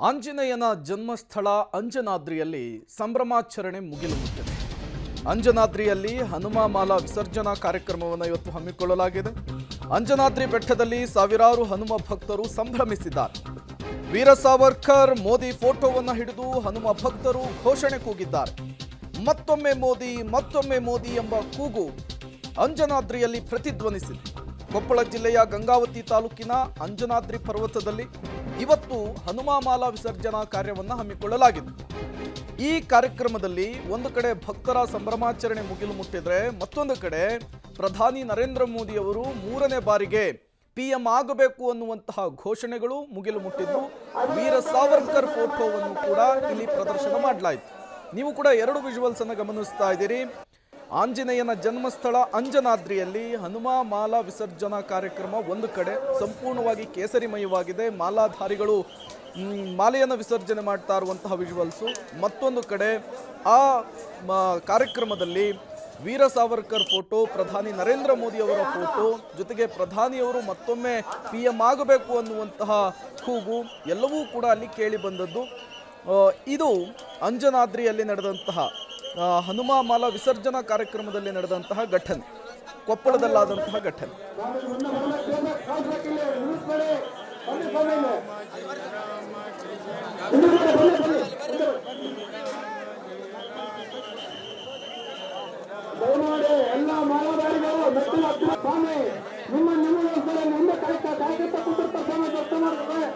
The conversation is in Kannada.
ಆಂಜನೇಯನ ಜನ್ಮಸ್ಥಳ ಅಂಜನಾದ್ರಿಯಲ್ಲಿ ಸಂಭ್ರಮಾಚರಣೆ ಮುಗಿಲು ಮುಟ್ಟಿದೆ. ಅಂಜನಾದ್ರಿಯಲ್ಲಿ ಹನುಮಾಮಾಲಾ ವಿಸರ್ಜನಾ ಕಾರ್ಯಕ್ರಮವನ್ನು ಇವತ್ತು ಹಮ್ಮಿಕೊಳ್ಳಲಾಗಿದೆ. ಅಂಜನಾದ್ರಿ ಬೆಟ್ಟದಲ್ಲಿ ಸಾವಿರಾರು ಹನುಮ ಭಕ್ತರು ಸಂಭ್ರಮಿಸಿದ್ದಾರೆ. ವೀರ ಸಾವರ್ಕರ್ ಮೋದಿ ಫೋಟೋವನ್ನು ಹಿಡಿದು ಹನುಮ ಭಕ್ತರು ಘೋಷಣೆ ಕೂಗಿದ್ದಾರೆ. ಮತ್ತೊಮ್ಮೆ ಮೋದಿ, ಮತ್ತೊಮ್ಮೆ ಮೋದಿ ಎಂಬ ಕೂಗು ಅಂಜನಾದ್ರಿಯಲ್ಲಿ ಪ್ರತಿಧ್ವನಿಸಿದೆ. ಕೊಪ್ಪಳ ಜಿಲ್ಲೆಯ ಗಂಗಾವತಿ ತಾಲೂಕಿನ ಅಂಜನಾದ್ರಿ ಪರ್ವತದಲ್ಲಿ ಇವತ್ತು ಹನುಮಾಮಾಲಾ ವಿಸರ್ಜನಾ ಕಾರ್ಯವನ್ನು ಹಮ್ಮಿಕೊಳ್ಳಲಾಗಿದೆ. ಈ ಕಾರ್ಯಕ್ರಮದಲ್ಲಿ ಒಂದು ಕಡೆ ಭಕ್ತರ ಸಂಭ್ರಮಾಚರಣೆ ಮುಗಿಲು ಮುಟ್ಟಿದ್ರೆ, ಮತ್ತೊಂದು ಕಡೆ ಪ್ರಧಾನಿ ನರೇಂದ್ರ ಮೋದಿ ಅವರು 3ನೇ ಬಾರಿಗೆ PM ಆಗಬೇಕು ಅನ್ನುವಂತಹ ಘೋಷಣೆಗಳು ಮುಗಿಲು ಮುಟ್ಟಿದ್ದು. ವೀರ ಸಾವರ್ಕರ್ ಫೋಟೋವನ್ನು ಕೂಡ ಇಲ್ಲಿ ಪ್ರದರ್ಶನ ಮಾಡಲಾಯಿತು. ನೀವು ಕೂಡ 2 ವಿಜುವಲ್ಸ್ ಅನ್ನು ಗಮನಿಸ್ತಾ ಇದ್ದೀರಿ. ಆಂಜನೇಯನ ಜನ್ಮಸ್ಥಳ ಅಂಜನಾದ್ರಿಯಲ್ಲಿ ಹನುಮಾಮಾಲಾ ವಿಸರ್ಜನಾ ಕಾರ್ಯಕ್ರಮ ಒಂದು ಕಡೆ ಸಂಪೂರ್ಣವಾಗಿ ಕೇಸರಿಮಯವಾಗಿದೆ. ಮಾಲಾಧಾರಿಗಳು ಮಾಲೆಯನ್ನು ವಿಸರ್ಜನೆ ಮಾಡ್ತಾ ಇರುವಂತಹ ವಿಜುವಲ್ಸು. ಮತ್ತೊಂದು ಕಡೆ ಆ ಕಾರ್ಯಕ್ರಮದಲ್ಲಿ ವೀರ ಸಾವರ್ಕರ್ ಫೋಟೋ, ಪ್ರಧಾನಿ ನರೇಂದ್ರ ಮೋದಿ ಅವರ ಫೋಟೋ, ಜೊತೆಗೆ ಪ್ರಧಾನಿಯವರು ಮತ್ತೊಮ್ಮೆ PM ಆಗಬೇಕು ಅನ್ನುವಂತಹ ಕೂಗು ಎಲ್ಲವೂ ಕೂಡ ಅಲ್ಲಿ ಕೇಳಿ ಬಂದದ್ದು. ಇದು ಅಂಜನಾದ್ರಿಯಲ್ಲಿ ನಡೆದಂತಹ ಹನುಮಾಮಾಲಾ ವಿಸರ್ಜನಾ ಕಾರ್ಯಕ್ರಮದಲ್ಲಿ ನಡೆದಂತಹ ಘಟನೆ, ಕೊಪ್ಪಳದಲ್ಲಾದಂತಹ ಘಟನೆ. ದಯಮಾಡಿ ಎಲ್ಲ ಮಾಲಾಧಾರಿಗಳು ನಿಮ್ಮ ಕಾರ್ಯಕ್ರಮ ಕುಟುಂಬ ಸ್ವಾಮಿ ವ್ಯಕ್ತ ಮಾಡ್ತಾರೆ.